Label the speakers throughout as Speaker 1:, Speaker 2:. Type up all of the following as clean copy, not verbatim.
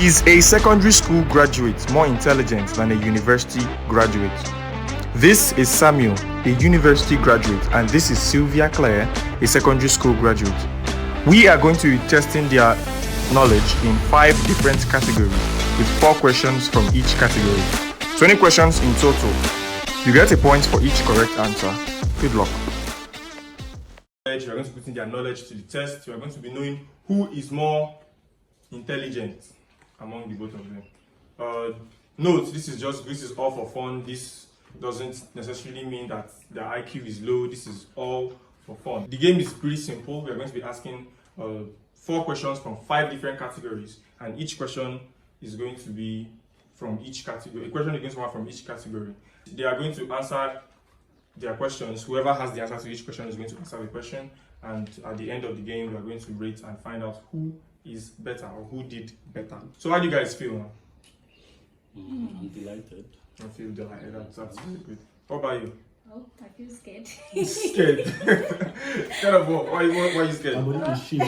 Speaker 1: Is a secondary school graduate more intelligent than a university graduate? This is Samuel, a university graduate, and this is Sylvia Claire, a secondary school graduate. We are going to be testing their knowledge in 5 different categories with 4 questions from each category. 20 questions in total. You get a point for each correct answer. Good luck. We are going to put in their knowledge to the test. We are going to be knowing who is more intelligent among the both of them. Note, this is all for fun. This doesn't necessarily mean that their IQ is low. This is all for fun. The game is pretty simple. We are going to be asking 4 questions from 5 different categories, and each question is going to be from each category. A question is going to come from each category. They are going to answer their questions. Whoever has the answer to each question is going to answer the question, and at the end of the game, we are going to rate and find out who is better or who did better. So how do you guys feel now?
Speaker 2: I'm delighted.
Speaker 1: I feel delighted. That's really good. What about you?
Speaker 3: Oh, I feel scared.
Speaker 1: Scared? Scared of what? Why are you scared?
Speaker 2: I'm going to shit.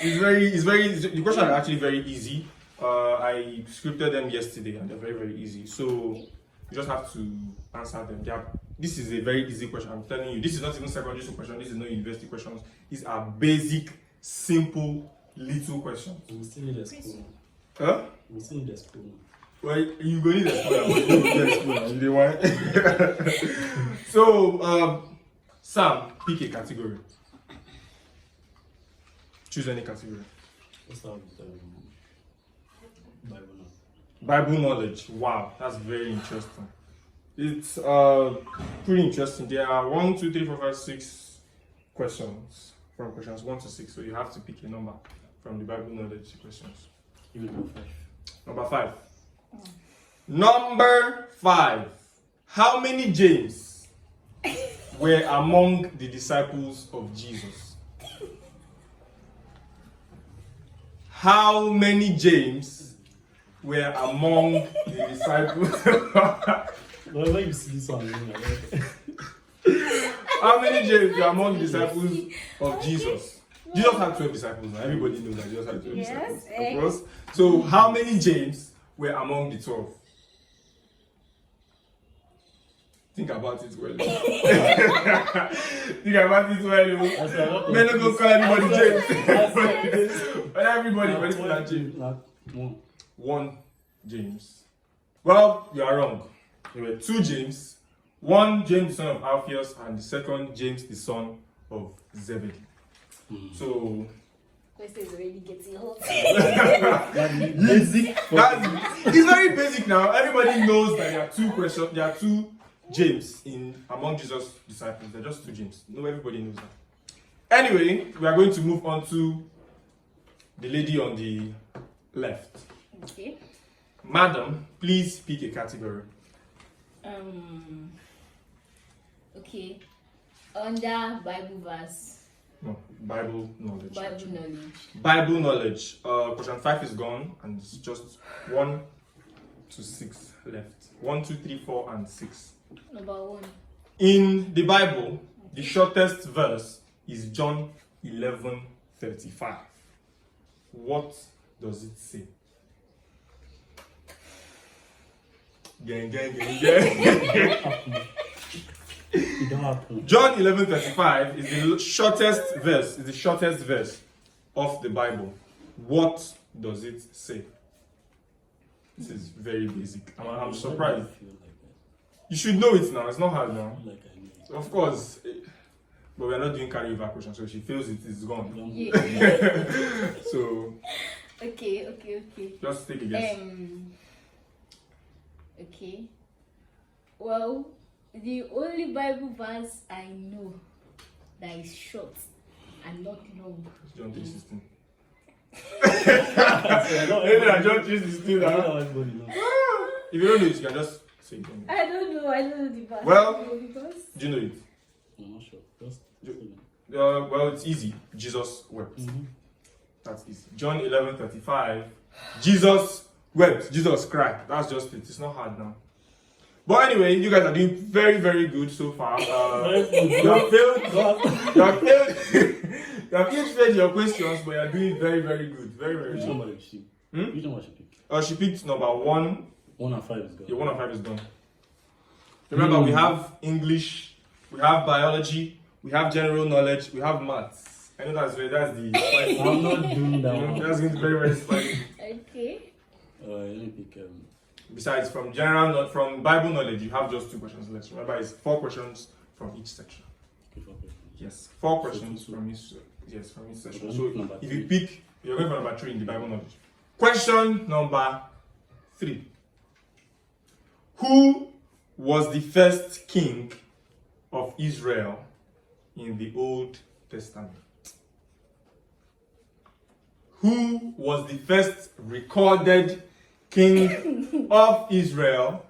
Speaker 1: The questions are actually very easy. I scripted them yesterday and they're very, very easy. So you just have to answer them. This is a very easy question. I'm telling you, this is not even secondary school question. This is not university questions. These are basic, simple, little questions.
Speaker 2: We still need a spoon.
Speaker 1: Huh?
Speaker 2: We still need a spoon.
Speaker 1: Well, you go need a spoon. You don't need a spoon. You want? So, Sam, pick a category. Choose any category.
Speaker 2: Let's start with Bible knowledge.
Speaker 1: Bible knowledge. Wow, that's very interesting. It's pretty interesting. There are 1, 2, 3, 4, 5, 6 questions from questions 1 to 6. So you have to pick a number from the Bible knowledge questions.
Speaker 2: You will go 5.
Speaker 1: Number 5. Number 5. How many James were among the disciples of Jesus? How many James were among the disciples?
Speaker 2: Well, when you see this one,
Speaker 1: How many James were among the disciples of Jesus? Jesus had 12 disciples. Now everybody knows that Jesus had 12 disciples, of course. So, how many James were among the 12? Think about it well. Think about it well. Men don't call everybody James. But everybody, but it's not James. 1 James. Well, you are wrong. There were 2 James. 1 James, the son of Alphaeus, and the second James, the son of Zebedee. So,
Speaker 3: Question is already getting hot.
Speaker 2: basic.
Speaker 1: It's very basic now. Everybody knows that there are 2 questions. There are 2 James among Jesus' disciples. There are just 2 James. No, everybody knows that. Anyway, we are going to move on to the lady on the left.
Speaker 3: Okay.
Speaker 1: Madam, please pick a category.
Speaker 3: Okay. Under Bible verse.
Speaker 1: No, Bible knowledge.
Speaker 3: Bible knowledge.
Speaker 1: Bible knowledge. Question 5 is gone, and it's just 1 to 6 left. 1, 2, 3, 4, and 6.
Speaker 3: Number 1.
Speaker 1: In the Bible, the shortest verse is John 11:35. What does it say? Gang.
Speaker 2: It don't happen.
Speaker 1: John 11:35 is the shortest verse. Is the shortest verse of the Bible. What does it say? This is very basic. I'm surprised. You should know it now. It's not hard now. Of course. But we're not doing carry over question, so if she feels it's gone.
Speaker 3: Yeah.
Speaker 1: So.
Speaker 3: Okay.
Speaker 1: Just take a guess.
Speaker 3: Okay. Well, the only Bible verse I know that is short and not long.
Speaker 1: John 3:16.
Speaker 2: John
Speaker 1: 3:16. If you don't know it, you can just say it.
Speaker 3: I don't know the verse.
Speaker 1: Well,
Speaker 3: the verse.
Speaker 1: do you know it?
Speaker 2: I'm not sure. Just
Speaker 1: Well, it's easy. Jesus wept. That's easy. John 11:35. Jesus wept. Jesus cried. That's just it. It's not hard now. But anyway, you guys are doing very, very good so far. You have failed. You have each failed your questions, but you are doing very, very good. Very, very good.
Speaker 2: You know what she picked.
Speaker 1: She picked number 1.
Speaker 2: 1 and 5 is good.
Speaker 1: Yeah, 1 and 5 is done. Remember, we have English, we have biology, we have general knowledge, we have maths. I know that's the spicy.
Speaker 2: I'm not doing that one.
Speaker 1: That's going to be very, very spicy.
Speaker 3: Okay.
Speaker 2: Let me pick.
Speaker 1: Besides, from Bible knowledge, you have just 2 questions left. Remember, it's 4 questions from each section. Yes, 4 questions from each. Yes, from each section. So if you pick, you're going for number 3 in the Bible knowledge. Question number 3. Who was the first king of Israel in the Old Testament? Who was the first recorded king of Israel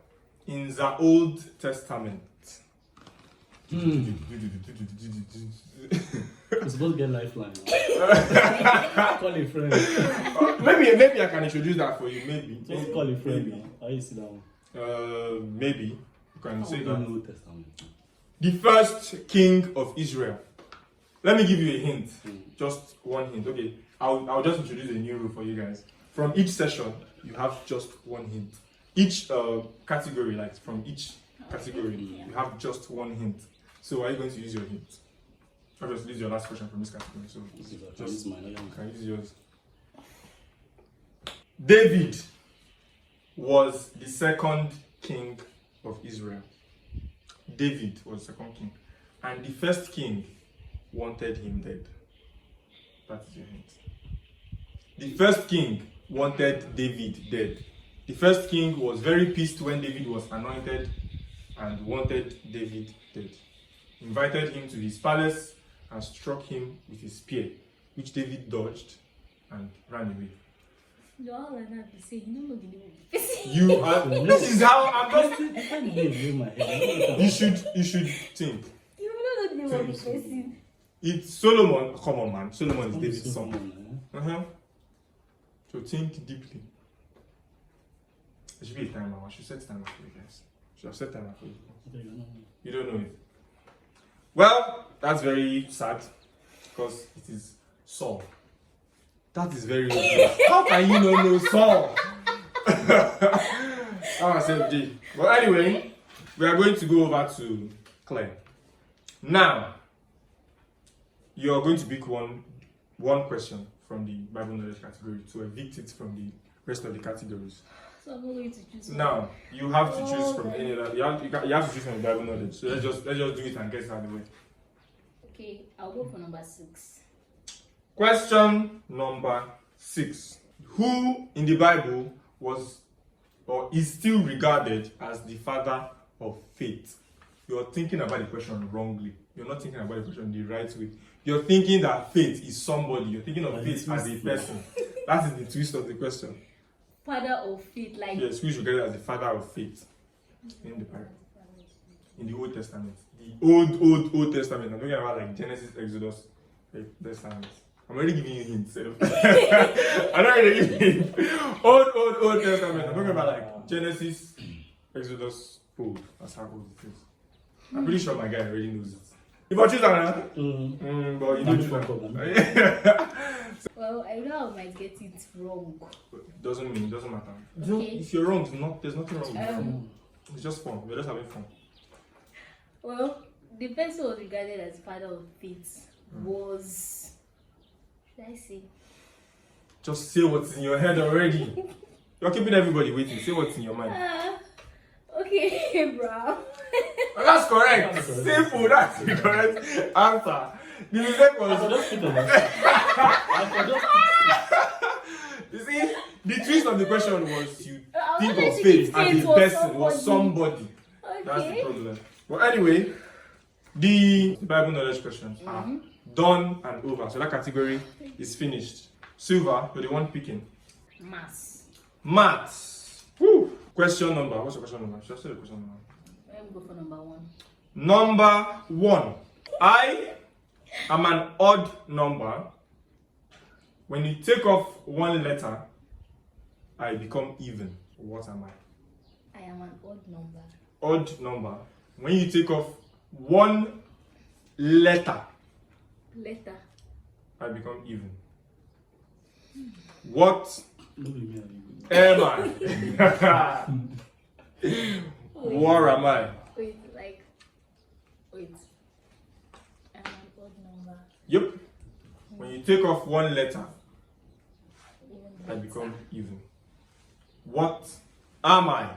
Speaker 1: in the Old Testament?
Speaker 2: You're supposed to get lifeline. Call a friend.
Speaker 1: Maybe I can introduce that for you. Maybe.
Speaker 2: Just call a friend now. How you sit down?
Speaker 1: Maybe you can say that.
Speaker 2: Old Testament.
Speaker 1: The first king of Israel. Let me give you a hint. Just one hint. Okay. I'll just introduce a new rule for you guys. From each session, you have just one hint. Each category, like from each category, you have just one hint. So are you going to use your hint? Obviously, this is your last question from this category. So just can use yours. David was the second king of Israel. David was the second king. And the first king wanted him dead. That is your hint. The first king wanted David dead. The first king was very pissed when David was anointed and wanted David dead. Invited him to his palace and struck him with his spear, which David dodged and ran away.
Speaker 3: You all are not the same. You don't know the name of the person.
Speaker 1: You are. This is how I'm just. You should think.
Speaker 3: You don't know the name of the person.
Speaker 1: It's Solomon. Come on, man. Solomon is David's son. So think deeply. It should be a timer. I should set timer for you guys. Should have set timer for you. You don't know it. Well, that's very sad because it is Saul. That is very obvious. How can you not know Saul? SFD. But anyway, we are going to go over to Claire. Now, you are going to pick one question from the Bible knowledge category to evict it from the rest of the categories.
Speaker 3: So I'm not going to choose one.
Speaker 1: Now, you have to choose from any other. You have to choose from the Bible knowledge. So let's just do it and get it out of the way.
Speaker 3: Okay, I'll go for number 6.
Speaker 1: Question number 6. Who in the Bible was or is still regarded as the father of faith? You're thinking about the question wrongly. You're not thinking about the question the right way. You're thinking that faith is somebody. You're thinking of faith as a person. That is the twist of the question.
Speaker 3: Father of faith, like.
Speaker 1: Yes, who is regarded as the father of faith in the Bible? In the Old Testament. The Old Testament. I'm talking about like Genesis, Exodus, Testament. I'm already giving you hints. I'm not really giving you Old Testament. I'm talking about like Genesis, Exodus, old. That's how old it is. I'm pretty sure my guy already knows it. If I choose that, but you don't choose that.
Speaker 3: Well, I know I might get it wrong.
Speaker 1: Doesn't matter.
Speaker 3: Okay.
Speaker 1: If you're wrong, there's nothing wrong with it. It's just fun. We're just having fun.
Speaker 3: Well, the person who was regarded as father of faith was. Should I say?
Speaker 1: Just say what's in your head already. You're keeping everybody waiting. Say what's in your mind.
Speaker 3: Okay, bro.
Speaker 1: That's correct. Simple. That's the correct answer. The mistake was. You see, the twist of the question was you think of faith as a person or somebody.
Speaker 3: Okay.
Speaker 1: That's the problem. But anyway, the Bible knowledge questions are done and over. So that category is finished. Silver, you're the one picking. Maths. Woo. Question number. What's your question number? Should I say the question number?
Speaker 3: Let me go for number 1.
Speaker 1: Number 1. I am an odd number. When you take off one letter, I become even. What am I?
Speaker 3: I am an odd number.
Speaker 1: Odd number. When you take off one letter,
Speaker 3: Letter.
Speaker 1: I become even. What
Speaker 2: No be me and you.
Speaker 1: Am I? What am I?
Speaker 3: Wait, like, wait. I'm an odd number.
Speaker 1: Yep. When you take off one letter,
Speaker 3: Even
Speaker 1: I
Speaker 3: better.
Speaker 1: become even. What am I?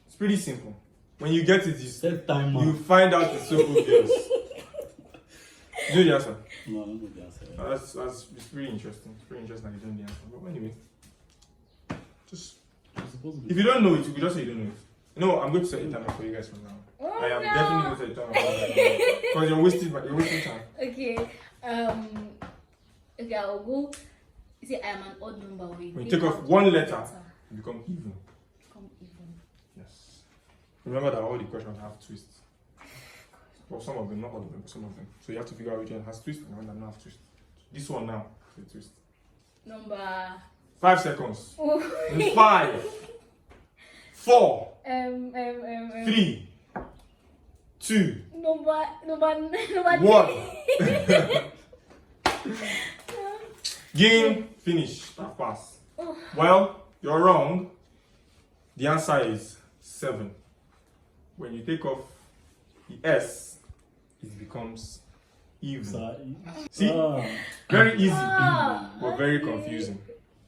Speaker 1: It's pretty simple. When you get it,
Speaker 2: Set timer.
Speaker 1: you find out it's so obvious. Do the answer.
Speaker 2: No, I don't know the answer.
Speaker 1: It's pretty interesting. It's pretty interesting that you don't know the answer. But anyway, just
Speaker 2: It's supposed to
Speaker 1: if
Speaker 2: be.
Speaker 1: you don't know it, you can just say you don't know it. No, I'm going to set a timer for you guys from now.
Speaker 3: Oh,
Speaker 1: I am
Speaker 3: no.
Speaker 1: definitely going to set a timer for you guys because you're wasting time.
Speaker 3: Okay. Okay, I'll go. You say I am an odd number.
Speaker 1: When you take off one letter, you become even.
Speaker 3: Become even.
Speaker 1: Yes. Remember that all the questions have twists. Well, some of them, not all of them, but some of them. So you have to figure out which one has twist and one that doesn't have twist. This one now is a twist.
Speaker 3: Number.
Speaker 1: 5 seconds.
Speaker 3: Oh.
Speaker 1: In 5, 4,
Speaker 3: 3.
Speaker 1: 3, 2,
Speaker 3: Number
Speaker 1: 1. Game finish. That pass. Well, you're wrong. The answer is 7. When you take off the S, it becomes even.
Speaker 2: Sorry.
Speaker 1: See?
Speaker 2: Ah.
Speaker 1: Very easy,
Speaker 3: Ah,
Speaker 1: but very
Speaker 3: okay.
Speaker 1: confusing.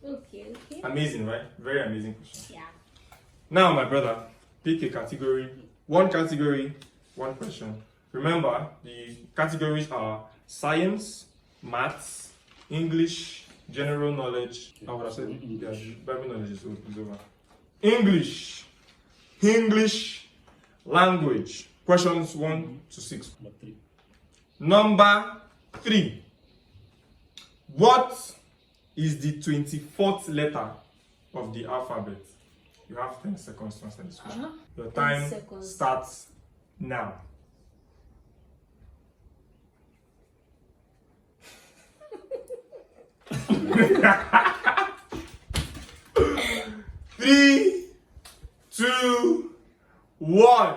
Speaker 3: Okay.
Speaker 1: Amazing, right? Very amazing question.
Speaker 3: Yeah.
Speaker 1: Now, my brother, pick a category. One category, one question. Remember, the categories are science, maths, English, general knowledge. I would have said, yeah, Bible knowledge is over. English, language. Questions 1 to 6.
Speaker 2: Number 3.
Speaker 1: Number 3. What is the 24th letter of the alphabet? You have 10 seconds to answer this question. Your
Speaker 3: 10
Speaker 1: time
Speaker 3: seconds.
Speaker 1: starts now. Three, 2, 1.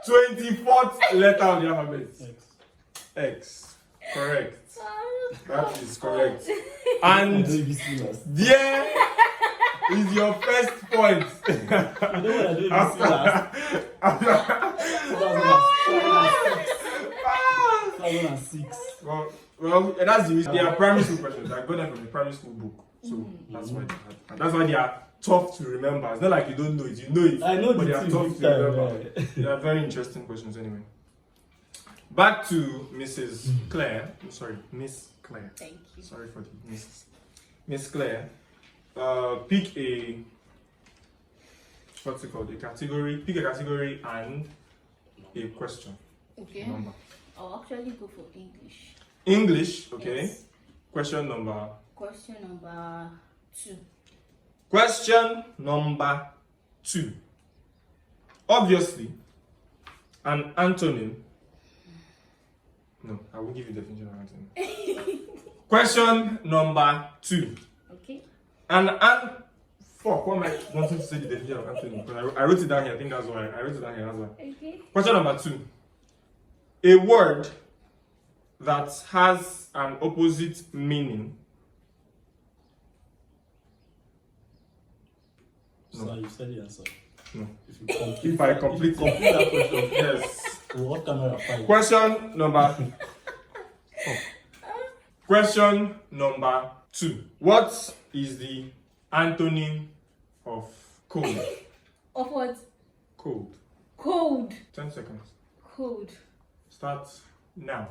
Speaker 1: 24th letter of the alphabet. X. Correct. That is correct. And there is your first point.
Speaker 2: You know what I did this last? 2006.
Speaker 1: Well, that's the reason. They are primary school questions. I got them from the primary school book. So that's why they are tough to remember. It's not like you don't know it. You know it.
Speaker 2: I know
Speaker 1: but they
Speaker 2: the
Speaker 1: are
Speaker 2: two
Speaker 1: tough to
Speaker 2: time,
Speaker 1: remember.
Speaker 2: yeah.
Speaker 1: They are very interesting questions anyway. Back to Mrs. Claire. I'm sorry, Miss Claire.
Speaker 3: Thank you.
Speaker 1: Sorry for the Miss. Miss Claire. Pick a what's it called? A category. Pick a category and a question.
Speaker 3: Okay.
Speaker 1: Number.
Speaker 3: I'll actually go for English.
Speaker 1: English. Okay.
Speaker 3: Yes.
Speaker 1: Question number.
Speaker 3: Question number 2.
Speaker 1: Question number 2. Obviously, an antonym. No, I won't give you the definition of antonym. Question number 2.
Speaker 3: Okay.
Speaker 1: Fuck, what am I wanting to say the definition of antonym? Because I wrote it down here. I think that's why. I wrote it down here. That's why.
Speaker 3: Okay.
Speaker 1: Question number 2. A word that has an opposite meaning.
Speaker 2: So you said the answer.
Speaker 1: No.
Speaker 2: If I complete that question,
Speaker 1: Yes.
Speaker 2: what camera 5?
Speaker 1: Question number. Question number 2. What is the antonym of cold?
Speaker 3: Of what?
Speaker 1: Cold.
Speaker 3: Cold.
Speaker 1: 10 seconds.
Speaker 3: Cold.
Speaker 1: Start now.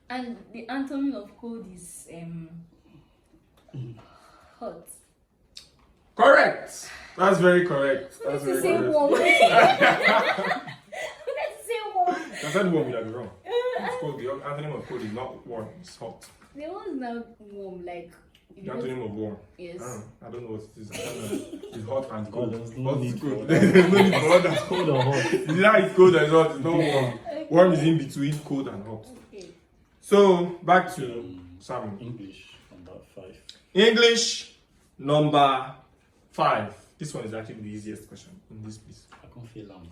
Speaker 3: And the antonym of cold is hot.
Speaker 1: Correct. That's very correct. That's
Speaker 3: Let's
Speaker 1: very
Speaker 3: say
Speaker 1: correct.
Speaker 3: warm. Let's say warm.
Speaker 1: I said warm, you'd be wrong. It's cold. The antonym of cold is not warm. It's hot.
Speaker 3: The one's not warm, like.
Speaker 1: The antonym of warm.
Speaker 3: Yes.
Speaker 1: I don't know what it is. I don't know. It's hot and cold.
Speaker 2: there's no
Speaker 1: Hot
Speaker 2: need
Speaker 1: is
Speaker 2: for
Speaker 1: cold.
Speaker 2: that.
Speaker 1: There's no need for all that.
Speaker 2: Cold or hot?
Speaker 1: It's not cold and hot. It's not warm.
Speaker 3: Okay.
Speaker 1: Warm is in between cold and hot.
Speaker 3: Okay.
Speaker 1: So back to Samuel.
Speaker 2: English number 5.
Speaker 1: English number 5. This one is actually the easiest question in this piece.
Speaker 2: I can't feel them.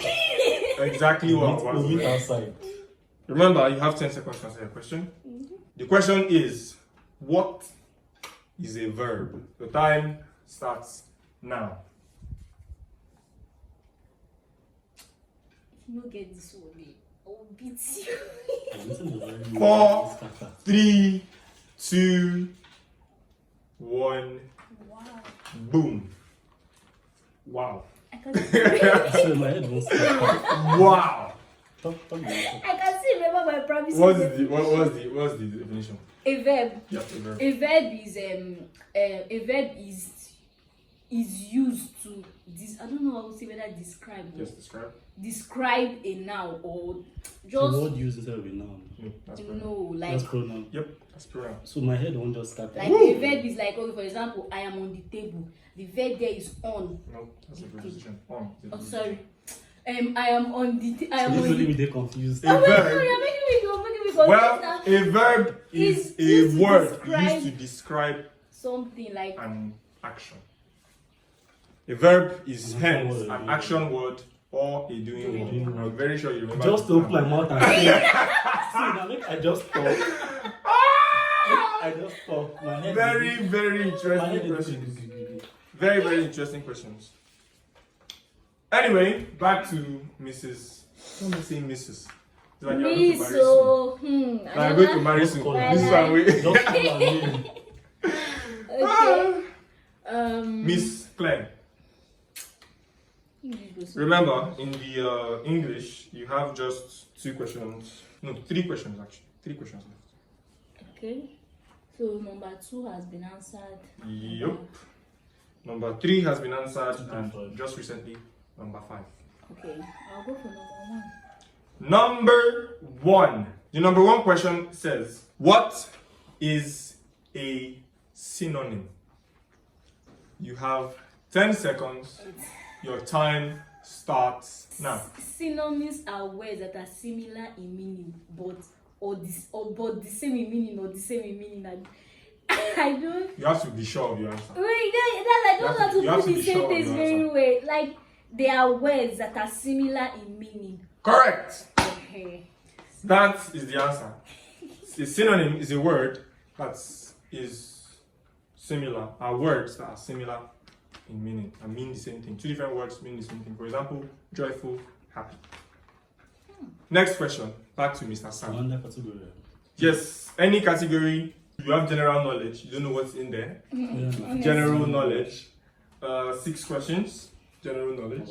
Speaker 1: Exactly what I
Speaker 2: We'll meet
Speaker 1: was.
Speaker 2: outside.
Speaker 1: Remember, you have 10 seconds to answer your question. The question is, what is a verb? The time starts now.
Speaker 3: If you don't get this one, I'll beat you.
Speaker 1: 4, 3, 2, 1.
Speaker 3: Wow.
Speaker 1: Boom. Wow.
Speaker 3: I can see,
Speaker 2: So my head won't stop.
Speaker 1: Wow.
Speaker 3: I can still remember my promises.
Speaker 1: What's the definition?
Speaker 3: A verb.
Speaker 1: Yeah, a verb.
Speaker 3: A verb is used to I don't know how to say whether describe or
Speaker 1: Just describe.
Speaker 3: describe a noun or
Speaker 2: The
Speaker 3: just
Speaker 2: word used instead of a noun.
Speaker 1: No, that's pronoun.
Speaker 3: no like
Speaker 2: That's pronoun.
Speaker 1: Yep, that's pronoun.
Speaker 2: So my head won't just start.
Speaker 3: like a verb is like, okay, for example, I am on the table. The verb there is on.
Speaker 1: No, that's a preposition. On. is a
Speaker 3: Oh,
Speaker 1: preposition.
Speaker 3: sorry. I am on the I am on
Speaker 2: Usually
Speaker 3: the.
Speaker 2: we get confused.
Speaker 1: A
Speaker 3: Oh, wait,
Speaker 1: verb.
Speaker 3: no, you're making me go,
Speaker 1: Well,
Speaker 3: now.
Speaker 1: a verb is
Speaker 3: It's used
Speaker 1: a
Speaker 3: to
Speaker 1: word
Speaker 3: describe-
Speaker 1: used to describe
Speaker 3: Something like
Speaker 1: an action. A verb is
Speaker 2: An
Speaker 1: hence
Speaker 2: action word,
Speaker 1: an
Speaker 2: yeah.
Speaker 1: action word or a doing word. I'm very sure you remember.
Speaker 2: Just
Speaker 1: this
Speaker 2: open
Speaker 1: now.
Speaker 2: my mouth and say, see, now make I just talk. I just talk. My head
Speaker 1: Very,
Speaker 2: is-
Speaker 1: very
Speaker 2: my head
Speaker 1: interesting
Speaker 2: is-
Speaker 1: questions. Very, very interesting questions. Anyway, back to Mrs. Let me say Mrs. It's like you're going to
Speaker 3: me,
Speaker 1: marry
Speaker 3: so
Speaker 1: soon. Like you're going to marry
Speaker 2: Just
Speaker 1: soon.
Speaker 2: call
Speaker 1: This is
Speaker 3: her.
Speaker 1: one way.
Speaker 2: Just call her name.
Speaker 3: okay.
Speaker 1: Miss Claire. Remember, in the English, you have just 2 questions. No, 3 questions actually. 3 questions left.
Speaker 3: Okay. So number 2 has been answered.
Speaker 1: Yup. Number 3 has been answered, and
Speaker 2: 2.5.
Speaker 1: just recently, number 5.
Speaker 3: Okay, I'll go for number 1.
Speaker 1: Number 1. The number 1 question says, what is a synonym? You have 10 seconds. Your time starts now.
Speaker 3: Synonyms are words that are similar in meaning, but the same in meaning or the same in meaning. I don't.
Speaker 1: You have to be sure of your answer.
Speaker 3: Wait, I don't know how
Speaker 1: You have
Speaker 3: to
Speaker 1: to
Speaker 3: put
Speaker 1: be
Speaker 3: the
Speaker 1: sure of
Speaker 3: sentence
Speaker 1: your
Speaker 3: very
Speaker 1: answer.
Speaker 3: well. Like they are words that are similar in meaning.
Speaker 1: Correct.
Speaker 3: Okay.
Speaker 1: That is the answer. A synonym is a word that is similar. Are words that are similar in meaning and mean the same thing. 2 different words mean the same thing. For example, joyful, happy. Next question. Back to Mr. Sam.
Speaker 2: Under category.
Speaker 1: Yes, any category. You have general knowledge. You don't know what's in there.
Speaker 2: Yeah.
Speaker 1: General knowledge. 6 questions. General knowledge.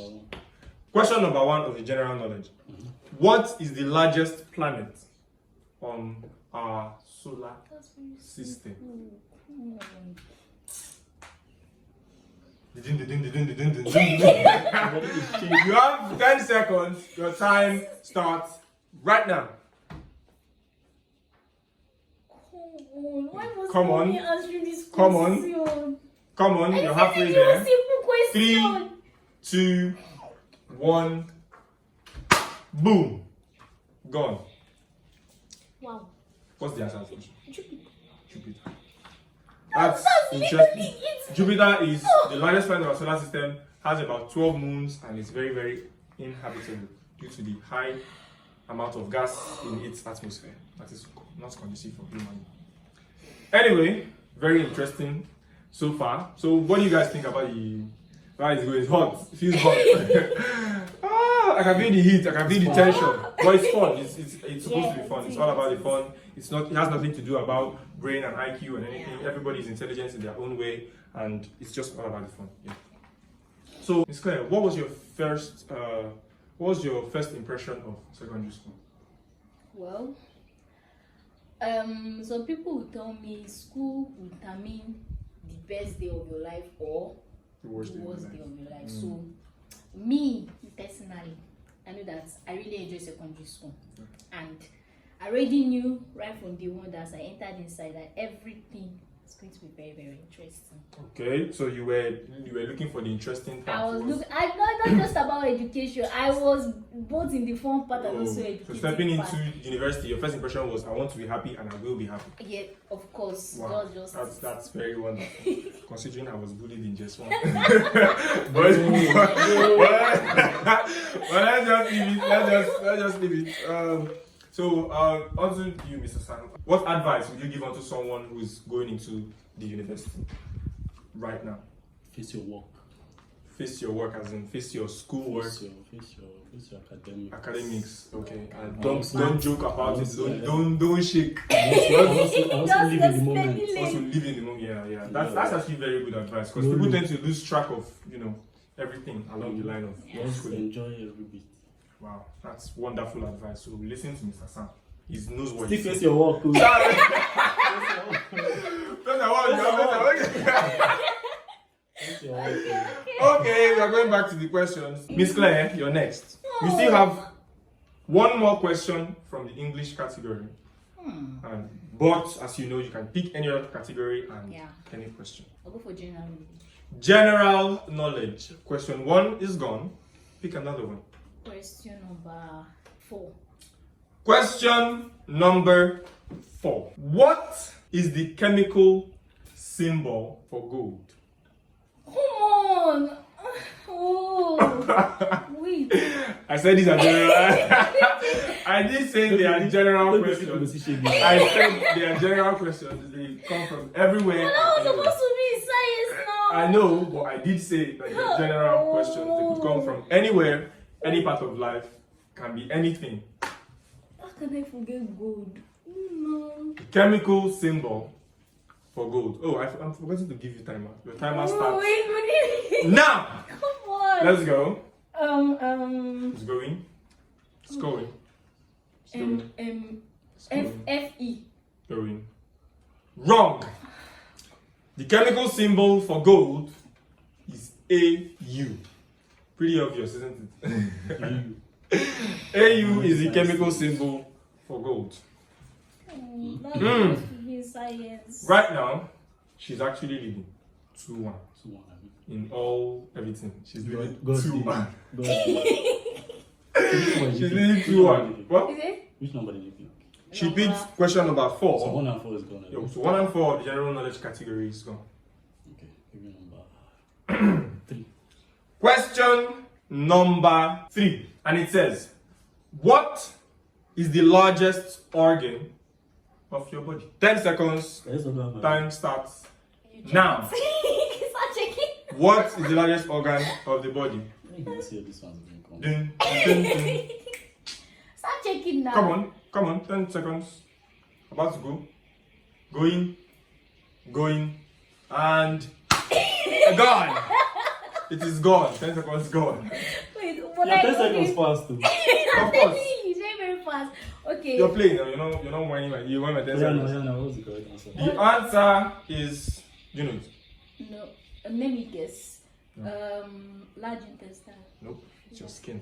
Speaker 1: Question number 1 of the general knowledge. What is the largest planet on our solar
Speaker 3: That's very
Speaker 1: system?
Speaker 3: cool.
Speaker 1: You have 10 seconds. Your time starts right now.
Speaker 3: Why was
Speaker 1: Come on.
Speaker 3: mommy answering this
Speaker 1: Come on.
Speaker 3: question?
Speaker 1: Come on,
Speaker 3: I
Speaker 1: you're
Speaker 3: said
Speaker 1: halfway
Speaker 3: it was
Speaker 1: there.
Speaker 3: a simple question.
Speaker 1: 3, 2, 1. Boom. Gone.
Speaker 3: Wow.
Speaker 1: What's the answer to the question? Jupiter.
Speaker 3: That's
Speaker 1: interesting.
Speaker 3: literally it.
Speaker 1: Jupiter is the largest planet of our solar system, has about 12 moons, and is very, very inhabitable due to the high amount of gas in its atmosphere. That is not conducive for human. Anyway, very interesting so far. So, what do you guys think about the? Right, it's hot. It feels hot. I can feel the heat. I can feel the tension. But it's fun. It's supposed to be fun. It's all about the fun. It's not. It has nothing to do about brain and IQ and anything. Everybody is intelligent in their own way, and it's just all about the fun. Yeah. So, Ms. Claire, what was your first impression of secondary school?
Speaker 3: Well, some people will tell me school will determine the best day of your life or
Speaker 1: The worst
Speaker 3: the
Speaker 1: day of
Speaker 3: worst
Speaker 1: your
Speaker 3: day
Speaker 1: life.
Speaker 3: of your life. So, me personally, I know that I really enjoy secondary school, and I already knew right from day one that as I entered inside that everything is going to be very, very interesting.
Speaker 1: Okay, so you were looking for the interesting part.
Speaker 3: I was looking. Not just about education. I was both in the fun part and also
Speaker 1: So
Speaker 3: educating
Speaker 1: stepping
Speaker 3: part.
Speaker 1: into university, your first impression was I want to be happy and I will be happy.
Speaker 3: Yeah, of course.
Speaker 1: Wow,
Speaker 3: That was just
Speaker 1: that's very wonderful. Considering I was bullied in just one. but let's just leave it. Let's just leave it. So, also you, Mr. Sam, what advice would you give unto someone who's going into the university right now?
Speaker 2: Face your work.
Speaker 1: Face your work, as in face your schoolwork.
Speaker 2: Face your academics.
Speaker 1: Academics, okay. And
Speaker 2: Also-
Speaker 1: don't joke about it.
Speaker 2: also-
Speaker 1: Don't shake.
Speaker 2: I also
Speaker 3: Just
Speaker 2: live in the
Speaker 3: the
Speaker 2: moment.
Speaker 3: spending
Speaker 1: Also live in the moment. Yeah. That's actually very good advice because
Speaker 2: No,
Speaker 1: people
Speaker 2: no.
Speaker 1: tend to lose track of everything along the line of
Speaker 2: Just
Speaker 1: schooling.
Speaker 2: enjoy every bit.
Speaker 1: Wow, that's wonderful advice. So listen to Mr. Sam. He knows what
Speaker 2: Still
Speaker 1: he's
Speaker 2: face
Speaker 1: saying.
Speaker 2: your work. Face your work.
Speaker 1: Okay, we are going back to the questions. Miss Claire, you're next. We still have one more question from the English category. But as you know, you can pick any other category and
Speaker 3: Yeah.
Speaker 1: any question.
Speaker 3: I'll go for general knowledge.
Speaker 1: General knowledge. Question 1 is gone. Pick another one.
Speaker 3: Question number 4.
Speaker 1: Question number 4. What is the chemical symbol for gold?
Speaker 3: Come on! Oh, wait.
Speaker 1: I said these are general. I did say they are general questions. I said they are general questions. They come from everywhere.
Speaker 3: But that was supposed to be science now.
Speaker 1: I know, but I did say that they're general questions. They could come from anywhere, any part of life, can be anything.
Speaker 3: How can I forget gold? No.
Speaker 1: The chemical symbol for gold. Oh, I'm forgetting to give you timer. Your timer starts
Speaker 3: Wait.
Speaker 1: now.
Speaker 3: Come on.
Speaker 1: Let's go.
Speaker 3: Um.
Speaker 1: It's going. It's going. It's going. It's going.
Speaker 3: F-E.
Speaker 1: Going. Wrong. The chemical symbol for gold is AU. Pretty obvious, isn't it? AU is the chemical symbol for gold.
Speaker 3: That's supposed to be science.
Speaker 1: Right now, she's actually leading 2-1 in everything. She's leading 2-1. She's leading 2-1. What?
Speaker 3: Is it?
Speaker 2: Which number did you pick?
Speaker 1: She picked question number 4.
Speaker 2: So 1 and 4 is gone.
Speaker 1: Yo, so 1 and 4 of the general knowledge category is gone.
Speaker 2: Okay, give me number 3.
Speaker 1: Question number 3. And it says, what is the largest organ of your body? 10 seconds. Time starts now.
Speaker 3: Start checking.
Speaker 1: What is the largest organ of the body?
Speaker 2: Let's see if this one's going to come.
Speaker 1: Ding, ding, ding.
Speaker 3: Start checking now.
Speaker 1: Come on, 10 seconds. About to go. Going, and gone. It is gone. 10 seconds gone.
Speaker 3: Wait, but
Speaker 2: Yeah, 10 seconds fast too.
Speaker 1: Of course.
Speaker 3: He's very, very fast. Okay.
Speaker 1: You're playing now, you're not whining like you want my 10 seconds.
Speaker 2: No, what's the correct answer?
Speaker 1: The answer is, do you know it?
Speaker 3: No. Let me guess. Large intestine.
Speaker 1: Nope, it's your skin.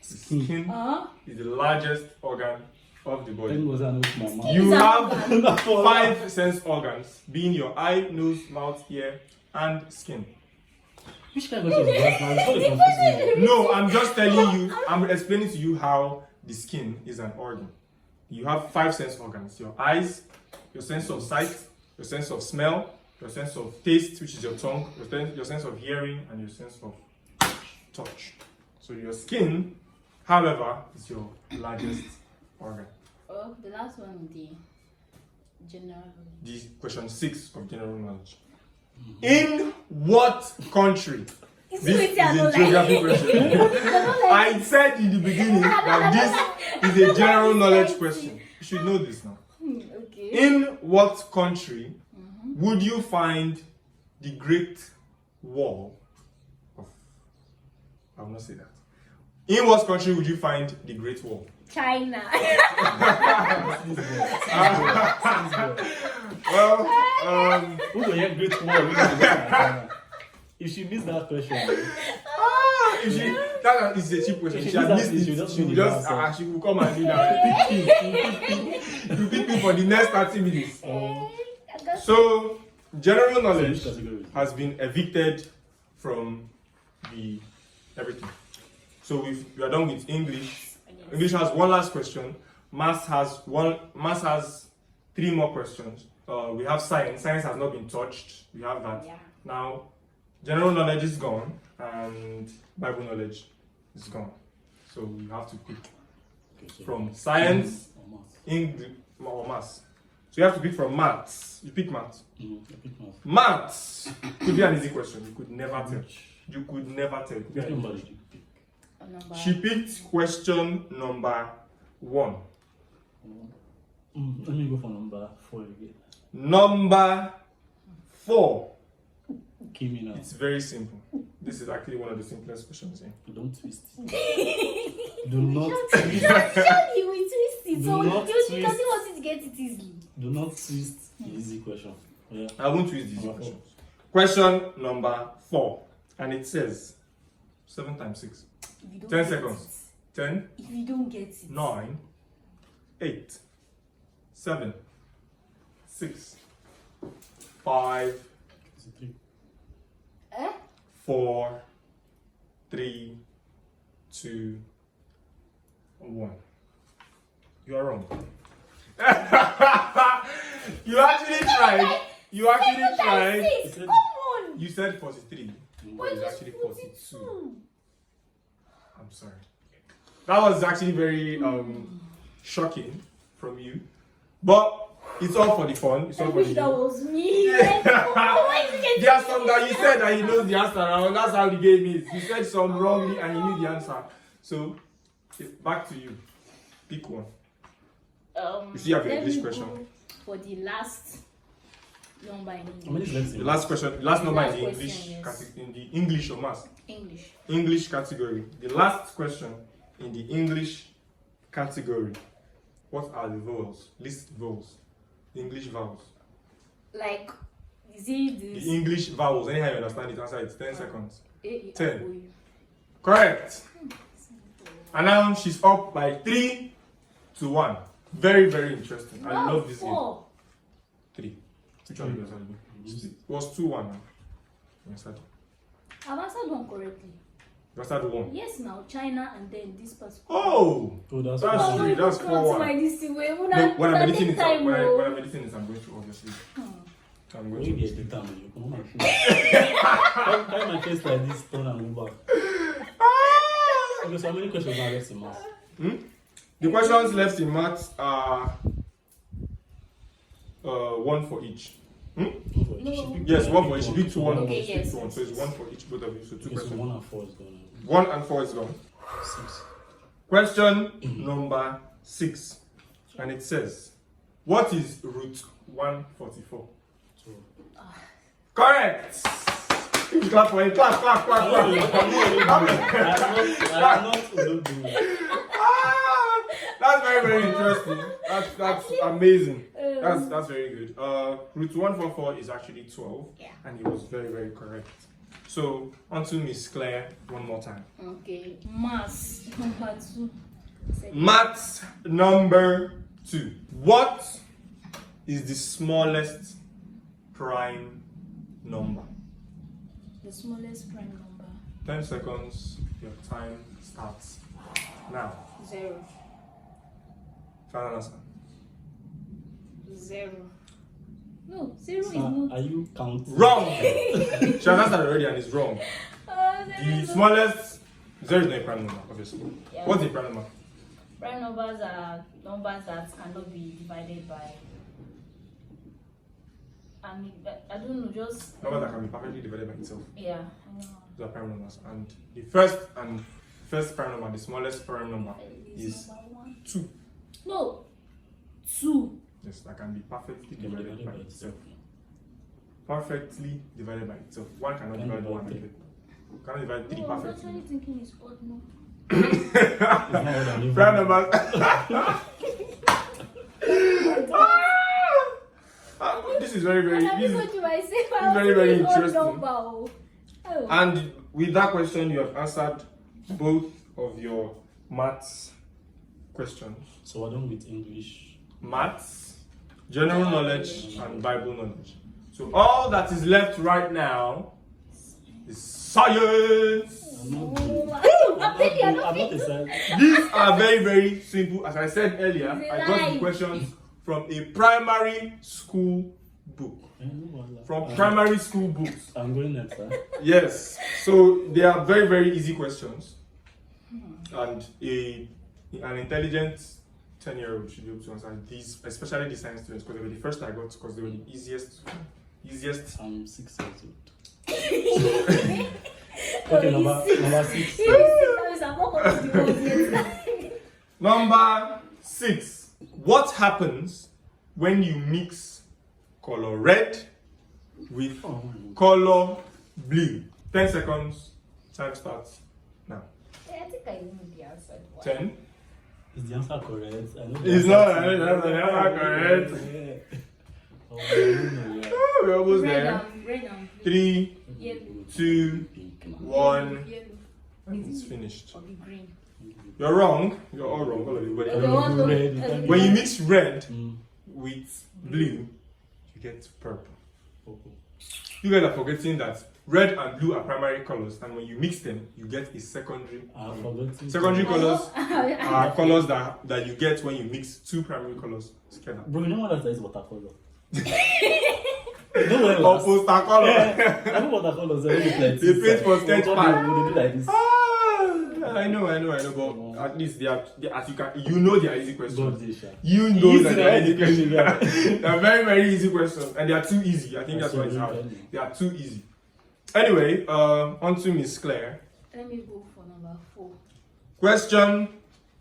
Speaker 1: The skin
Speaker 3: Uh-huh.
Speaker 1: is the largest organ of the body.
Speaker 2: Was that not my mouth?
Speaker 1: You
Speaker 3: It's
Speaker 1: have
Speaker 3: an
Speaker 1: 5 sense organs, being your eye, nose, mouth, ear, and skin.
Speaker 2: Which kind of question is that? Now, it's going to confuse me.
Speaker 1: No, I'm just telling you, I'm explaining to you how the skin is an organ. You have 5 sense organs: your eyes, your sense of sight, your sense of smell, your sense of taste, which is your tongue, your sense of hearing, and your sense of touch. So your skin, however, is your largest organ.
Speaker 3: Oh, the last one, the general.
Speaker 1: The question 6 of general knowledge. In what country?
Speaker 3: It's
Speaker 1: This
Speaker 3: sweet,
Speaker 1: is
Speaker 3: I
Speaker 1: a
Speaker 3: don't
Speaker 1: geography
Speaker 3: like it.
Speaker 1: question. I said in the beginning that this is a general knowledge question. You should know this now.
Speaker 3: Okay.
Speaker 1: In what country would you find the Great Wall of... I will not say that. In what country would you find the Great Wall?
Speaker 3: China.
Speaker 1: Well,
Speaker 2: Who will hear great word? If she missed that question,
Speaker 1: if she, that is a cheap question. She had missed it. She will just, she will come and do that. You pick me for the next 30 minutes. So, general knowledge has been evicted from the everything. So we are done with English. English has one last question. Maths has 3 more questions. We have science. Science has not been touched. We have that.
Speaker 3: Yeah.
Speaker 1: Now, general knowledge is gone and Bible knowledge is gone. So we have to pick from science English or maths. So you have to pick from maths. You pick maths.
Speaker 2: I pick maths.
Speaker 1: Maths could be an easy question. You could never tell. You could never tell. It could be
Speaker 2: Which
Speaker 1: an
Speaker 2: number
Speaker 1: easy
Speaker 2: did you pick?
Speaker 3: Number.
Speaker 1: She picked question number 1.
Speaker 2: Let me go for number 4 again.
Speaker 1: Number 4.
Speaker 2: Came in now.
Speaker 1: It's very simple. This is actually one of the simplest questions here.
Speaker 2: Don't twist it. Do not twist.
Speaker 3: Surely we twist it.
Speaker 2: Do
Speaker 3: So
Speaker 2: not
Speaker 3: you
Speaker 2: twist.
Speaker 3: doesn't want to get it easily.
Speaker 2: Do not twist the easy question. Yeah.
Speaker 1: I won't twist these
Speaker 2: Number
Speaker 1: questions. Question number 4. And it says 7 times 6.
Speaker 3: If you don't
Speaker 1: 10
Speaker 3: get
Speaker 1: seconds. 10,
Speaker 3: it. If you don't get it.
Speaker 1: 9, 8, 7, 6, 5,
Speaker 2: Is it 3?
Speaker 1: 4, 3, 2, 1. You are wrong. You actually tried. You actually tried.
Speaker 3: Six. Come on.
Speaker 1: You said 43.
Speaker 3: But
Speaker 1: It's
Speaker 3: it was
Speaker 1: actually 42.
Speaker 3: 42.
Speaker 1: I'm sorry. That was actually very shocking from you. But it's all for the fun. It's
Speaker 3: I
Speaker 1: all for
Speaker 3: wish
Speaker 1: the
Speaker 3: that
Speaker 1: game.
Speaker 3: was me. Like, why did you get
Speaker 1: There are some that you said that you know the answer, and that's how the game is. You said some wrongly and you knew the answer. So, back to you. Pick one. You see, you have your
Speaker 3: let
Speaker 1: English
Speaker 3: me
Speaker 1: question.
Speaker 3: go for the last number in
Speaker 2: How many
Speaker 3: English.
Speaker 2: left?
Speaker 1: The last question, the last number
Speaker 3: Last
Speaker 1: in the
Speaker 3: question,
Speaker 1: English,
Speaker 3: yes.
Speaker 1: in the English or maths.
Speaker 3: English.
Speaker 1: English category. The last question in the English category. What are the vowels? List vowels. English vowels.
Speaker 3: Like, is it
Speaker 1: The
Speaker 3: this?
Speaker 1: English vowels. Anyhow you understand it, answer it. 10 seconds. 10.
Speaker 3: 10.
Speaker 1: Correct. And now she's up by 3-1. Very, very interesting. I love this game.
Speaker 3: 4.
Speaker 1: 3. Which one you answered? It was 2-1 now. You answered.
Speaker 3: I've answered one correctly.
Speaker 1: You answered 1.
Speaker 3: Yes, now China and then this person.
Speaker 1: Oh!
Speaker 2: Oh, that's
Speaker 1: That's
Speaker 3: Oh,
Speaker 1: three,
Speaker 3: no,
Speaker 1: that's
Speaker 3: you can't
Speaker 1: 4-1.
Speaker 3: my this way.
Speaker 1: No, when I'm editing
Speaker 3: take
Speaker 1: it,
Speaker 3: time,
Speaker 1: when
Speaker 3: oh.
Speaker 1: I'm editing this, I'm going to obviously. I'm
Speaker 2: When
Speaker 1: going
Speaker 2: you
Speaker 1: to.
Speaker 2: get the time, you come on my face. Carry my face like this, turn and go back. Because how many questions are left in maths?
Speaker 1: The questions left in maths are 1 for each.
Speaker 3: No.
Speaker 1: Yes, 1 for each. You pick 2, 1
Speaker 3: Okay,
Speaker 1: for each.
Speaker 3: yes,
Speaker 1: Pick 1. So
Speaker 3: yes,
Speaker 1: it's 1 for each, both of you. So 2
Speaker 2: Okay, so
Speaker 1: questions.
Speaker 2: 1 and 4 is gone.
Speaker 1: 1 and 4 is gone.
Speaker 2: 6.
Speaker 1: Question number 6. And it says, what is root 144?
Speaker 2: So,
Speaker 1: Correct! Clap for it. Clap, clap, clap, clap.
Speaker 2: I'm not doing it.
Speaker 1: Ah, that's very, very interesting. That's amazing. That's very good. Root 144 is actually 12.
Speaker 3: Yeah.
Speaker 1: And he was very, very correct. So, on to Miss Claire one more time.
Speaker 3: Okay. Mass number 2.
Speaker 1: Maths number 2. What is the smallest prime number?
Speaker 3: The smallest prime number.
Speaker 1: 10 seconds. Your time starts now.
Speaker 3: 0.
Speaker 1: Final answer.
Speaker 3: 0. No, 0 is
Speaker 2: Are
Speaker 3: not.
Speaker 2: you counting?
Speaker 1: Wrong! She has answered already and it's wrong. The smallest 0 is not a prime number, obviously.
Speaker 3: Yeah.
Speaker 1: What's the prime number?
Speaker 3: Prime numbers are numbers that cannot be divided by. I mean, I don't know, just.
Speaker 1: Number that can be perfectly divided by itself.
Speaker 3: Yeah, I know.
Speaker 1: Those are prime numbers. And the first prime number, the smallest prime number is
Speaker 3: Number 1.
Speaker 1: 2.
Speaker 3: No, 2.
Speaker 1: Yes, that can be perfectly
Speaker 2: Can be
Speaker 1: divided by itself. Perfectly divided by itself. 1 cannot
Speaker 2: Can
Speaker 1: divide
Speaker 2: divide
Speaker 1: 1
Speaker 2: three.
Speaker 1: like that. Cannot divide 3
Speaker 3: No, I'm
Speaker 1: perfectly.
Speaker 3: actually thinking it's odd, no.
Speaker 2: It's not what I'm even-
Speaker 1: Prime numbers. This is very, very
Speaker 3: And I
Speaker 1: easy.
Speaker 3: told you myself, I
Speaker 1: Very,
Speaker 3: was
Speaker 1: very
Speaker 3: thinking odd
Speaker 1: interesting.
Speaker 3: number. Oh.
Speaker 1: And with that question, you have answered both of your maths questions.
Speaker 2: So we're done with English.
Speaker 1: Maths, general knowledge, and Bible knowledge. So all that is left right now is science.
Speaker 2: I'm not doing.
Speaker 3: I'm thinking,
Speaker 2: I'm not decided.
Speaker 1: These are very, very simple. As I said earlier,
Speaker 3: It's a
Speaker 1: I got the
Speaker 3: lie.
Speaker 1: questions from a primary school book. From primary school books.
Speaker 2: I'm going next, huh?
Speaker 1: Yes. So they are very, very easy questions. And an intelligent 10-year-olds should be able to answer these, especially the science students, because they were the first I got, because they were the easiest.
Speaker 2: I'm 6 years old.
Speaker 3: Oh,
Speaker 2: Okay,
Speaker 3: he's
Speaker 2: number 6.
Speaker 3: I'm not going to do it.
Speaker 1: Number 6. What happens when you mix color red with color blue? 10 seconds. Time starts now.
Speaker 3: I think I know the answer.
Speaker 1: 10.
Speaker 2: Is the answer correct? I know the
Speaker 1: It's
Speaker 2: answer
Speaker 1: not.
Speaker 2: too.
Speaker 1: I know the answer correct.
Speaker 2: Yeah. Oh, I don't know, yeah.
Speaker 1: We're almost
Speaker 3: Red
Speaker 1: there.
Speaker 3: and blue.
Speaker 1: 3,
Speaker 3: Yellow.
Speaker 1: 2,
Speaker 2: Pink,
Speaker 1: 1.
Speaker 3: Yellow.
Speaker 1: And it's finished.
Speaker 3: Or the green.
Speaker 1: You're wrong. You're all wrong. All of you. But
Speaker 3: The one
Speaker 2: Red.
Speaker 1: when you mix red
Speaker 2: Mm.
Speaker 1: with blue, you get purple.
Speaker 2: Purple.
Speaker 1: You guys are forgetting that red and blue are primary colors, and when you mix them, you get a secondary.
Speaker 2: I've forgotten.
Speaker 1: Secondary colors
Speaker 3: I
Speaker 1: are colors that you get when you mix two primary colors together.
Speaker 2: Bro, you know what that is watercolor? You know what?
Speaker 1: Or poster color.
Speaker 2: Yeah, I know watercolors. They
Speaker 1: paint for sketch pad.
Speaker 2: They do like this.
Speaker 1: I know, but at least they are, as you can, you know they are easy questions.
Speaker 2: God, they shall.
Speaker 1: You know
Speaker 2: Easy,
Speaker 1: that they are easy
Speaker 2: right?
Speaker 1: questions.
Speaker 2: Yeah.
Speaker 1: They are very, very easy questions, and they are too easy. I think that's why it's hard. They are too easy. Anyway, on to Miss Claire.
Speaker 3: Let me go for number 4.
Speaker 1: Question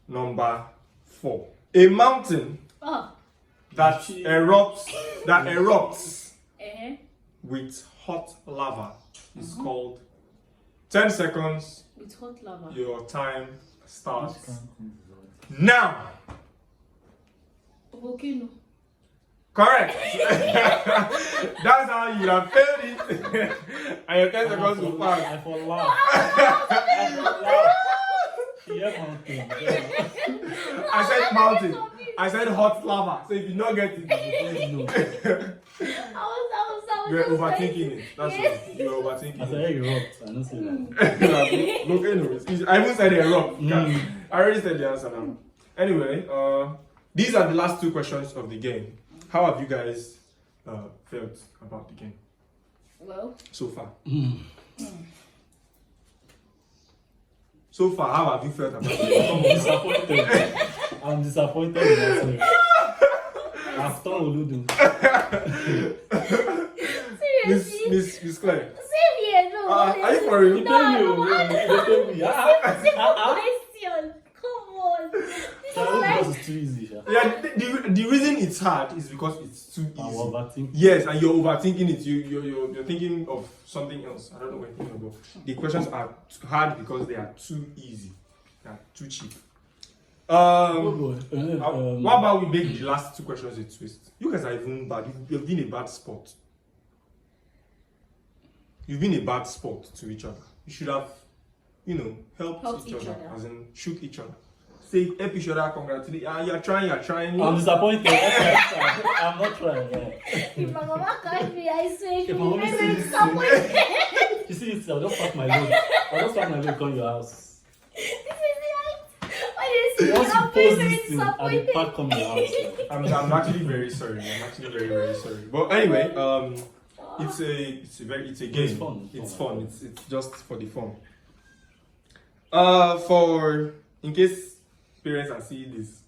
Speaker 1: number 4. A mountain
Speaker 3: Oh.
Speaker 1: that erupts
Speaker 3: Eh.
Speaker 1: with hot lava is called. 10 seconds.
Speaker 3: With hot lava.
Speaker 1: Your time starts now.
Speaker 3: Volcano.
Speaker 1: Correct. That's how you have failed it. And your 10 seconds will pass.
Speaker 2: I for laugh. Yeah, mountain.
Speaker 1: I said mountain. I said hot lava. So if you don't get it,
Speaker 2: No.
Speaker 1: you're overthinking it. That's
Speaker 3: Yes.
Speaker 1: what you're overthinking
Speaker 2: I
Speaker 1: it.
Speaker 2: said you rocked. I don't say that.
Speaker 1: Look, anyways, I even said it wrong. I already said the answer now. Anyway, these are the last 2 questions of the game. How have you guys felt about the game
Speaker 3: Well.
Speaker 1: so far? So far, how have you felt about the game?
Speaker 2: I'm disappointed. I'm disappointed in myself. I've done Oludu.
Speaker 3: Seriously.
Speaker 1: Miss Claire.
Speaker 3: Same here, no.
Speaker 1: Are you for real?
Speaker 2: You tell me. You tell me.
Speaker 3: Question. Come on. This is
Speaker 2: Because
Speaker 3: like.
Speaker 2: it's too easy.
Speaker 1: Yeah, the reason it's hard is because it's too
Speaker 2: I'm
Speaker 1: easy.
Speaker 2: overthinking.
Speaker 1: Yes, and you're overthinking it. You're thinking of something else. I don't know what you're thinking about. The questions are hard because they are too easy. They are too cheap.
Speaker 2: Oh boy.
Speaker 1: What about we make the last 2 questions a twist? You guys are even bad. You've been a bad sport. You've been a bad sport to each other. You should have, helped each other. As in, shook each other. Say, help each other, congratulate. You're trying.
Speaker 2: I'm disappointed. I'm not trying. Yeah.
Speaker 3: If my mama catch me, I swear she
Speaker 2: If my
Speaker 3: will
Speaker 2: mama
Speaker 3: make
Speaker 2: see
Speaker 3: me
Speaker 2: this
Speaker 3: disappointed.
Speaker 2: You see, I'll just pack my leg. I'll just pack my leg on your house.
Speaker 3: This is the height. When you see me,
Speaker 2: Once you
Speaker 3: I'm
Speaker 2: post
Speaker 3: very,
Speaker 2: this
Speaker 3: very
Speaker 2: thing, I'll
Speaker 3: disappointed.
Speaker 2: pack on your house. Yeah.
Speaker 1: I'm actually very sorry. I'm actually very, very sorry. But anyway, it's a game.
Speaker 2: It's fun.
Speaker 1: It's just for the fun. In case parents are seeing this,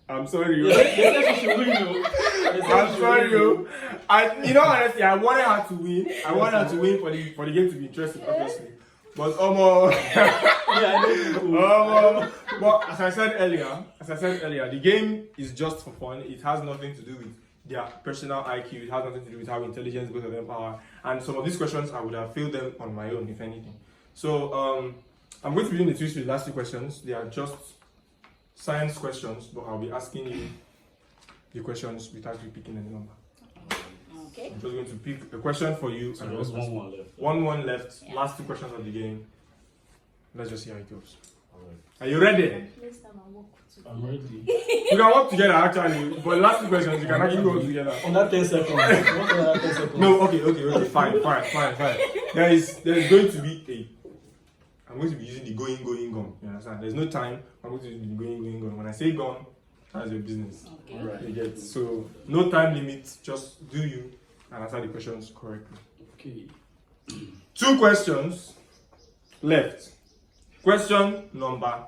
Speaker 1: I'm sorry.
Speaker 2: They said she should win, though.
Speaker 1: I'm sorry, honestly, I wanted her to win. I wanted her to win for the game to be interesting, obviously. But
Speaker 2: Yeah, I know.
Speaker 1: but as I said earlier, the game is just for fun. It has nothing to do with their personal IQ. It has nothing to do with how intelligent both of them are. And some of these questions I would have failed them on my own, if anything. So I'm going to be doing the twist with the last 2 questions. They are just science questions, but I'll be asking you the questions without you picking any number.
Speaker 3: Okay.
Speaker 1: I'm just going to pick a question for you.
Speaker 2: So
Speaker 1: And
Speaker 2: there was 1-1 left.
Speaker 1: 1-1 left.
Speaker 3: Yeah.
Speaker 1: Last 2 questions of the game. Let's just see how it goes.
Speaker 2: Alright.
Speaker 1: Are you ready?
Speaker 3: Next time I walk together.
Speaker 2: I'm ready.
Speaker 1: We can work together actually. For the last 2 questions, you can actually work together.
Speaker 2: On that 10 seconds. What on that 10 seconds?
Speaker 1: No, okay. Fine. There's going to be I'm going to be using the going gun. You understand? There's no time. I'm going to use the going gun. When I say gun, that's your business.
Speaker 3: Okay.
Speaker 2: Alright.
Speaker 1: You get? So no time limit. Just do you and answer the questions correctly.
Speaker 2: Okay.
Speaker 1: 2 questions left. Question number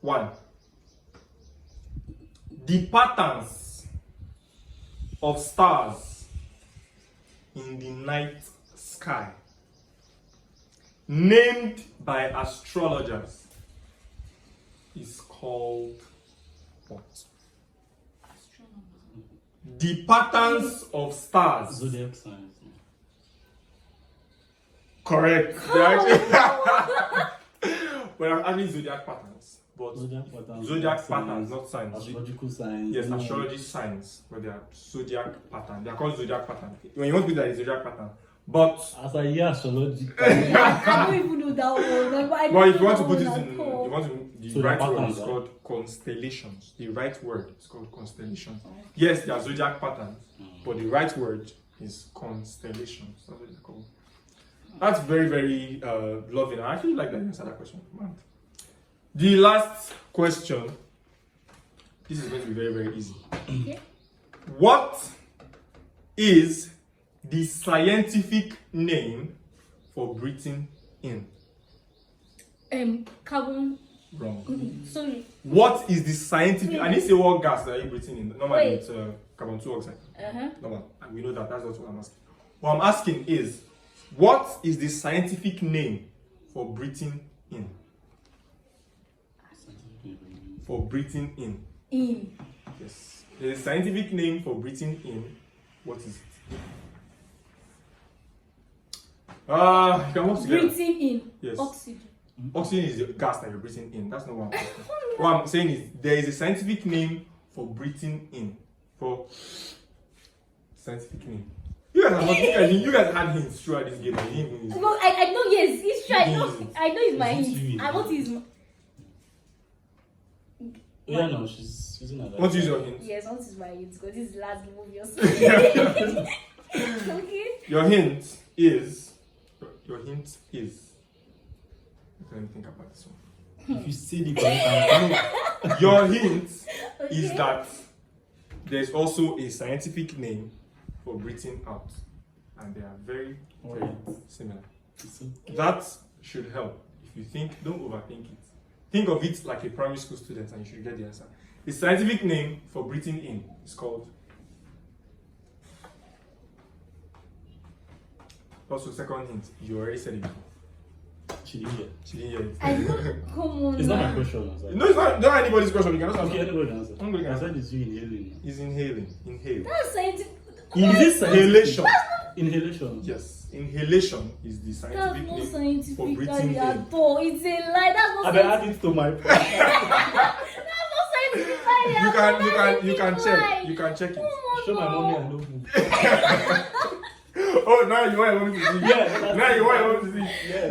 Speaker 1: 1. The patterns of stars in the night sky, named by astrologers, is called what? The patterns of stars.
Speaker 2: Zodiac signs.
Speaker 1: Correct. They actually, well, I mean zodiac patterns, but zodiac patterns, not signs.
Speaker 2: Astrological signs.
Speaker 1: Yes, astrology signs, but they are zodiac patterns. They are called zodiac patterns. When you want to be that, it's zodiac pattern. But
Speaker 2: as I hear astrology,
Speaker 3: I don't even know that one.
Speaker 1: but if you want to put it in, you want to, the
Speaker 2: So the
Speaker 1: right word
Speaker 2: patterns,
Speaker 1: is
Speaker 2: right?
Speaker 1: called constellations. The right word is called constellations. Yes, they are zodiac patterns, but the right word is constellations. That's what they're called. That's very, very loving. I actually like that you answered that question. Man. The last question. This is going to be very, very easy.
Speaker 3: Okay.
Speaker 1: What is the scientific name for breathing in?
Speaker 3: Carbon.
Speaker 1: Wrong.
Speaker 3: Sorry.
Speaker 1: What is the scientific? I didn't say what gas are you breathing in. Normally
Speaker 3: Wait.
Speaker 1: it's carbon dioxide.
Speaker 3: Uh-huh.
Speaker 1: And we know that. That's not what I'm asking. What I'm asking is, what is the scientific name for breathing in? For breathing in.
Speaker 3: In.
Speaker 1: Yes. There's a scientific name for breathing in. What is it? You can work together.
Speaker 3: Breathing in.
Speaker 1: Yes.
Speaker 3: Oxygen.
Speaker 1: Oxygen is the gas that you're breathing in. That's not what I'm asking. What I'm saying is there is a scientific name for breathing in. For scientific name. You guys had hints throughout this game. I didn't even use it.
Speaker 3: No, I know. Yes, it's true.
Speaker 1: Yes.
Speaker 3: I know it's my
Speaker 2: Is it
Speaker 3: hint.
Speaker 2: you?
Speaker 3: I want his.
Speaker 2: yeah, no, she's using that.
Speaker 1: What is your hint?
Speaker 3: Yes, I want his my hint because this is the last movie you're saying. Okay.
Speaker 1: Your hint is. Let me think about this one.
Speaker 2: If you see the correct
Speaker 1: Your hint
Speaker 3: Okay.
Speaker 1: is that there's also a scientific name for breathing out, and they are very, very similar. That should help. If you think, don't overthink it. Think of it like a primary school student, and you should get the answer. The scientific name for breathing in is called. Also, second hint, you already said it before.
Speaker 2: She didn't hear.
Speaker 1: She didn't hear it.
Speaker 3: I know. Come on.
Speaker 2: It's not my
Speaker 3: now.
Speaker 2: question. I'm sorry.
Speaker 1: No, it's not anybody's question. You cannot answer.
Speaker 2: Okay, anybody answer.
Speaker 1: Nobody can
Speaker 2: I
Speaker 1: answer.
Speaker 2: said it's you inhaling.
Speaker 1: He's inhaling. Inhale.
Speaker 3: That's scientific.
Speaker 2: Is this
Speaker 1: Inhalation.
Speaker 2: Inhalation.
Speaker 1: Yes. Inhalation is the
Speaker 3: That's
Speaker 1: scientific
Speaker 3: not
Speaker 1: name for
Speaker 3: scientifically
Speaker 1: breathing in.
Speaker 3: at all. It's a lie. That's not
Speaker 2: I better
Speaker 3: scientific.
Speaker 2: add it to my.
Speaker 3: That's not scientifically
Speaker 1: You
Speaker 3: at
Speaker 1: can
Speaker 3: all.
Speaker 1: you can you can
Speaker 3: That's
Speaker 1: check.
Speaker 3: lie.
Speaker 1: You can check it.
Speaker 3: Come on,
Speaker 2: Show my
Speaker 3: now.
Speaker 2: mommy I know food.
Speaker 1: Oh, now you want to see.
Speaker 2: Yeah,
Speaker 1: Now you want to see.
Speaker 2: Yeah.